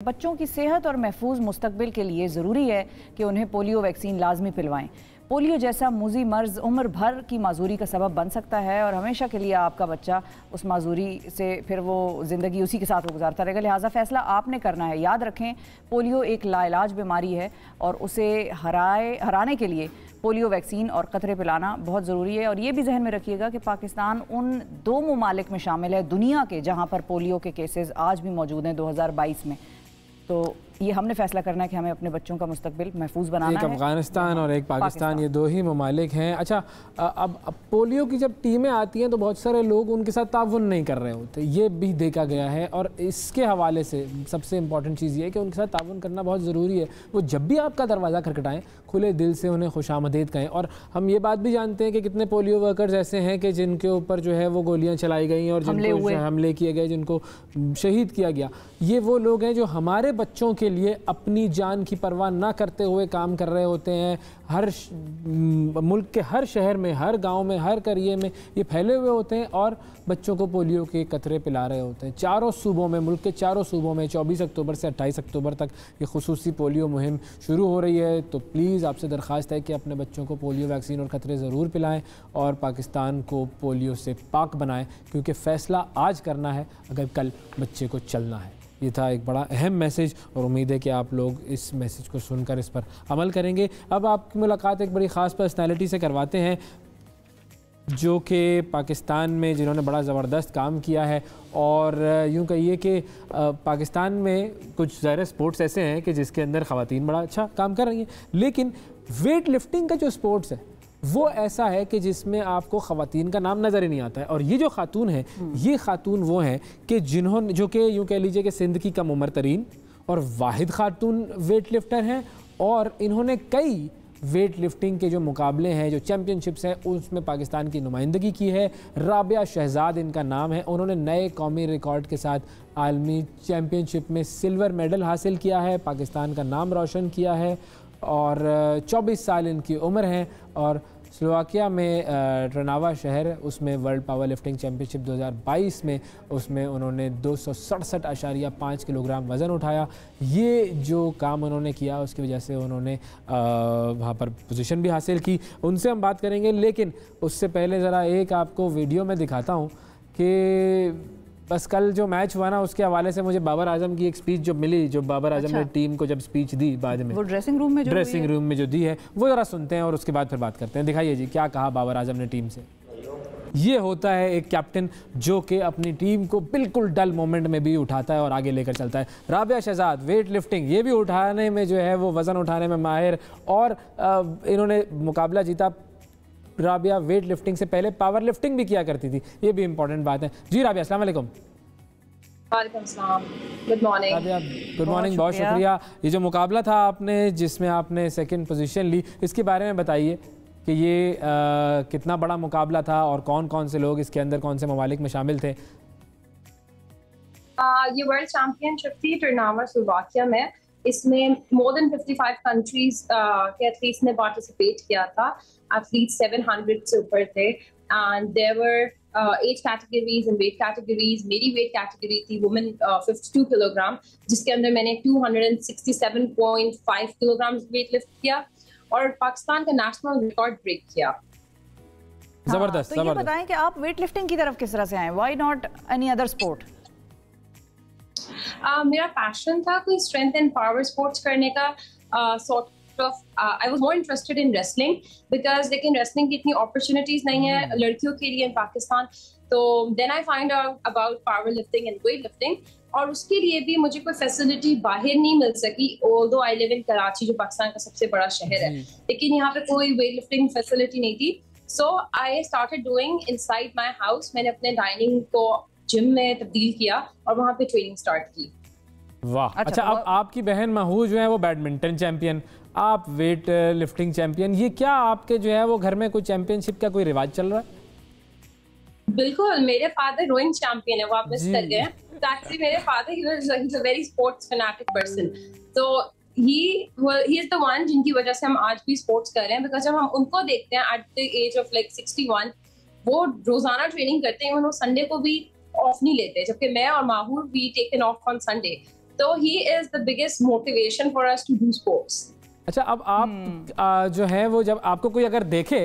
बच्चों की सेहत और महफूज मुस्तकबिल के लिए ज़रूरी है कि उन्हें पोलियो वैक्सीन लाजमी पिलवाएं। पोलियो जैसा मुज़ी मर्ज़ उम्र भर की माजूरी का सबब बन सकता है और हमेशा के लिए आपका बच्चा उस माजूरी से फिर वो ज़िंदगी उसी के साथ वो गुजारता रहेगा। लिहाजा फ़ैसला आपने करना है। याद रखें, पोलियो एक लाइलाज बीमारी है और उसे हराने के लिए पोलियो वैक्सीन और कतरे पिलाना बहुत ज़रूरी है। और ये भी जहन में रखिएगा कि पाकिस्तान उन 2 ममालिक में शामिल है दुनिया के जहाँ पर पोलियो के केसेस आज भी मौजूद हैं 2022 में। तो ये हमने फैसला करना है कि हमें अपने बच्चों का मुस्तकबिल महफूज बनाना है। एक अफगानिस्तान और एक पाकिस्तान, ये 2 ही ममालिक हैं। अच्छा, अब पोलियो की जब टीमें आती हैं तो बहुत सारे लोग उनके साथ ताउन नहीं कर रहे होते, ये भी देखा गया है। और इसके हवाले से सबसे इम्पॉर्टेंट चीज़ ये है कि उनके साथ ताउन करना बहुत ज़रूरी है। वो जब भी आपका दरवाज़ा खटखटाएं, खुले दिल से उन्हें खुशामदीद कहें। और हम ये बात भी जानते हैं कि कितने पोलियो वर्कर्स ऐसे हैं कि जिनके ऊपर जो है वो गोलियाँ चलाई गई और जिनको हमले किए गए, जिनको शहीद किया गया। ये वो लोग हैं जो हमारे बच्चों के लिए अपनी जान की परवाह ना करते हुए काम कर रहे होते हैं। हर मुल्क के हर शहर में, हर गांव में, हर करिए में ये फैले हुए होते हैं और बच्चों को पोलियो के कतरे पिला रहे होते हैं। चारों सूबों में, मुल्क के चारों सूबों में 24 अक्टूबर से 28 अक्टूबर तक ये खुसूसी पोलियो मुहिम शुरू हो रही है। तो प्लीज़ आपसे दरख्वास्त है कि अपने बच्चों को पोलियो वैक्सीन और कतरे ज़रूर पिलाएं और पाकिस्तान को पोलियो से पाक बनाएं, क्योंकि फ़ैसला आज करना है अगर कल बच्चे को चलना है। ये था एक बड़ा अहम मैसेज और उम्मीद है कि आप लोग इस मैसेज को सुनकर इस पर अमल करेंगे। अब आपकी मुलाकात एक बड़ी ख़ास पर्सनैलिटी से करवाते हैं जो कि पाकिस्तान में जिन्होंने बड़ा ज़बरदस्त काम किया है। और यूँ कहिए कि पाकिस्तान में कुछ ज़ाहिर स्पोर्ट्स ऐसे हैं कि जिसके अंदर ख़वातीन बड़ा अच्छा काम कर रही हैं, लेकिन वेट लिफ्टिंग का जो स्पोर्ट्स है वो ऐसा है कि जिसमें आपको ख़वातीन का नाम नज़र ही नहीं आता है। और ये जो खातून है, ये खातून वो हैं कि जिन्होंने, जो कि यूँ कह लीजिए कि सिंध की कम उम्र तरीन और वाहिद खातून वेट लिफ्टर हैं। और इन्होंने कई वेट लिफ्टिंग के जो मुकाबले हैं, जो चैम्पियनशिप्स हैं, उसमें पाकिस्तान की नुमाइंदगी की है। राबिया शहजाद इनका नाम है। उन्होंने नए कौमी रिकॉर्ड के साथ आलमी चैम्पियनशिप में सिल्वर मेडल हासिल किया है, पाकिस्तान का नाम रोशन किया है। और 24 साल इनकी उम्र है और स्लोवाकिया में ट्रनावा शहर, उसमें वर्ल्ड पावर लिफ्टिंग चैम्पियनशिप 2022 में उसमें उन्होंने 267.5 किलोग्राम वज़न उठाया। ये जो काम उन्होंने किया उसकी वजह से उन्होंने वहाँ पर पोजीशन भी हासिल की। उनसे हम बात करेंगे, लेकिन उससे पहले ज़रा एक आपको वीडियो में दिखाता हूँ कि बस कल जो मैच हुआ ना, उसके हवाले से मुझे बाबर आजम की एक स्पीच जो मिली, जो बाबर आजम ने टीम को जब स्पीच दी बाद में, वो ड्रेसिंग रूम में जो दी है, वो ज़रा सुनते हैं और उसके बाद फिर बात करते हैं। दिखाइए जी क्या कहा बाबर आजम ने टीम से। ये होता है एक कैप्टन जो कि अपनी टीम को बिल्कुल डल मोमेंट में भी उठाता है और आगे लेकर चलता है। राबिया शहजाद वेट लिफ्टिंग, ये भी उठाने में जो है वो वज़न उठाने में माहिर, और इन्होंने मुकाबला जीता। राबिया वेट लिफ्टिंग से पहले पावर लिफ्टिंग भी किया करती थी, ये भी इंपॉर्टेंट बात है। जी राबिया, अस्सलाम वालेकुम। वालेकुम सलाम, good morning. Rabia good morning, बहुत शुक्रिया। ये जो मुकाबला था आपने, जिसमें आपने 2nd पोजीशन ली, इसके बारे में बताइए कि ये कितना बड़ा मुकाबला था और कौन कौन से लोग इसके अंदर, कौन से ममालिक में शामिल थे? ये वर्ल्ड चैम्पियनशिप थी टर्नावा स्लोवाकिया में। इसमें मोर देन 55 कंट्रीज के एथलीट्स ने पार्टिसिपेट किया था। एथलीट्स 700 से ऊपर थे and there were 8 categories in weight categories. मेरी वेट कैटेगरी थी वुमेन 52 किलोग्राम, जिसके अंदर मैंने 267.5 किलोग्राम वेट लिफ्ट किया और पाकिस्तान का नेशनल रिकॉर्ड ब्रेक किया। जबरदस्त। तो ये बताएं कि आप वेट लिफ्टिंग की तरफ किस तरह से आए? Why not any other sport? मेरा पैशन था कोई स्ट्रेंथ एंड पावर स्पोर्ट्स करने का। Sort of I was more interested in wrestling because लेकिन रेसलिंग की इतनी अपॉर्चुनिटीज नहीं है लड़कियों के लिए इन पाकिस्तान। तो then I find out about power lifting and weight lifting, और उसके लिए भी मुझे कोई फैसिलिटी बाहर नहीं मिल सकी। Although I live in Karachi, जो पाकिस्तान का सबसे बड़ा शहर है, लेकिन यहाँ पे कोई वेट लिफ्टिंग फैसिलिटी नहीं थी। So I started doing inside my house. मैंने अपने डाइनिंग को जिम में तब्दील किया और वहाँ पे ट्रेनिंग स्टार्ट की। वाह, अच्छा। अब आपकी बहन महूज जो है वो बैडमिंटन चैंपियन, आप वेट लिफ्टिंग चैंपियन, ये क्या आपके जो है वो घर में कोई चैंपियनशिप का कोई रिवाज चल रहा है? बिल्कुल, मेरे फादर रोइंग चैंपियन है, वो आप मिस कर गए हैं। तो एक्चुअली मेरे father he is a very sports fanatic person, तो ही इज द वन जिनकी वजह से हम आज भी स्पोर्ट्स कर रहे हैं। बिकॉज जब हम उनको देखते हैं at the age of like 61, वो रोजाना ट्रेनिंग करते हैं, वो संडे को भी ऑफ नहीं लेते, जबकि मैं और माहूर we taken off on Sunday. तो he is the biggest motivation for us to do sports. अच्छा, अब आप जो है वो जब आपको कोई अगर देखे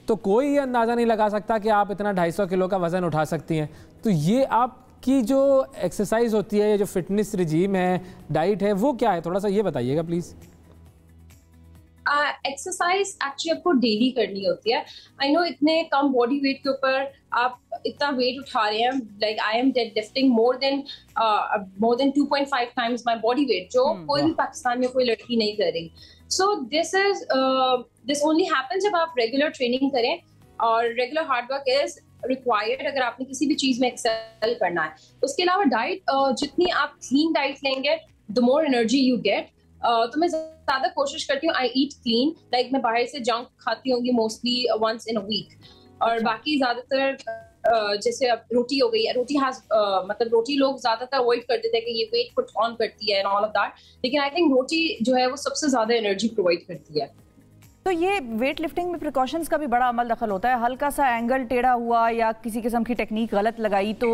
तो कोई ये अंदाज़ा नहीं लगा सकता कि आप इतना 250 किलो का वज़न उठा सकती हैं। तो ये आपकी जो एक्सरसाइज होती है, ये जो फिटनेस रिजीम है, डाइट है, वो क्या है? थोड़ा सा ये बताइएगा प्लीज़। एक्सरसाइज एक्चुअली आपको डेली करनी होती है। आई नो इतने कम बॉडी वेट के ऊपर आप इतना वेट उठा रहे हैं, like I am dead lifting more than 2.5 times my body weight, जो कोई भी पाकिस्तान में कोई लड़की नहीं कर रही। सो दिस ओनली हैपन जब आप रेगुलर ट्रेनिंग करें और regular hard work is required अगर आपने किसी भी चीज में एक्सेल करना है। उसके अलावा डाइट, जितनी आप क्लीन डाइट लेंगे the more energy you get. तो मैं ज्यादा कोशिश करती हूँ, आई ईट क्लीन, लाइक मैं बाहर से जंक खाती होंगी mostly once in a week, और बाकी ज्यादातर जैसे अब रोटी हो गई, रोटी हैज मतलब रोटी लोग ज्यादातर अवॉइड कर देते हैं कि ये वेट पुट ऑन करती है एंड ऑल ऑफ दैट, लेकिन आई थिंक रोटी जो है वो सबसे ज्यादा एनर्जी प्रोवाइड करती है। तो ये वेट लिफ्टिंग में प्रिकॉशंस का भी बड़ा अमल दखल होता है। हल्का सा एंगल टेढ़ा हुआ या किसी किस्म की टेक्निक गलत लगाई तो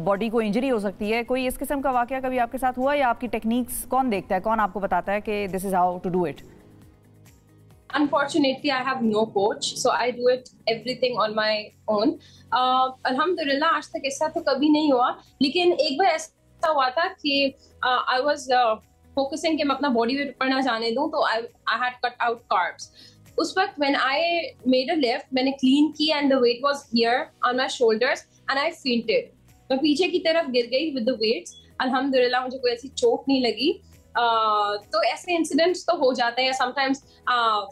बॉडी को इंजरी हो सकती है। कोई इस किस्म का वाकया कभी आपके साथ हुआ, या आपकी टेक्निक्स कौन देखता है, कौन आपको बताता है कि this is how to do it? Unfortunately, I have no coach, so I do it everything on my own. अल्हम्दुलिल्लाह आज तक ऐसा तो कभी नहीं हुआ, लेकिन एक बार ऐसा हुआ था कि I was focusing कि मैं अपना बॉडी वेट ऊपर ना जाने दूं, तो I had cut out carbs. उस वक्त when I made a lift, मैंने क्लीन की and the weight was here on my shoulders and I fainted. मैं पीछे की तरफ गिर गई with the weights. अल्हम्दुलिल्लाह मुझे कोई ऐसी चोट नहीं लगी। तो ऐसे इंसिडेंट्स तो हो जाते हैं। समटाइम्स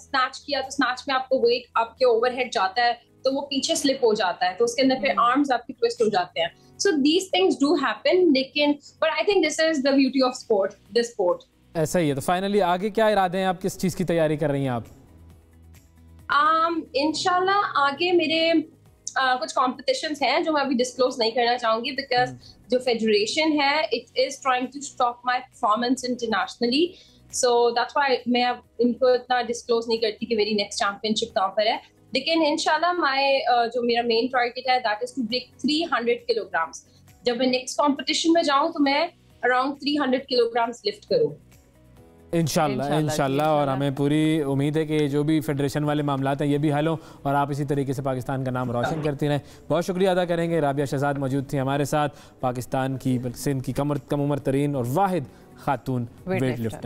स्नैच किया तो स्नैच में आपको वेट आपके ओवरहेड जाता है तो वो पीछे स्लिप हो जाता है, तो उसके अंदर फिर आर्म्स आपके ट्विस्ट हो जाते हैं। So these things do happen, लेकिन but I think this is the beauty of sport, this sport. ऐसा ही है। तो फाइनली आगे क्या इरादे हैं, आप किस चीज़ की तैयारी कर रही हैं आप? इंशाल्लाह आगे मेरे कुछ कॉम्पिटिशंस हैं जो मैं अभी डिस्क्लोज नहीं करना चाहूंगी, बिकॉज जो फेडरेशन है it is trying to stop my performance internationally, so that's why मैं अब इनको इतना डिस्क्लोज नहीं करती कि मेरी नेक्स्ट चैंपियनशिप कहाँ पर है। लेकिन इंशाल्लाह जो मेरा मेन टारगेट है that is to break 300 kilograms. जब मैं नेक्स्ट कॉम्पिटिशन में जाऊँ तो मैं अराउंड 300 किलोग्राम्स लिफ्ट करूँ इंशाल्लाह। और हमें पूरी उम्मीद है कि जो भी फेडरेशन वाले मामलात हैं ये भी हल हों और आप इसी तरीके से पाकिस्तान का नाम रोशन करती रहें। बहुत शुक्रिया अदा करेंगे। राबिया शहजाद मौजूद थी हमारे साथ, पाकिस्तान की सिंध की कम उम्र तरीन और वाहिद खातून वेट लिफ्टर।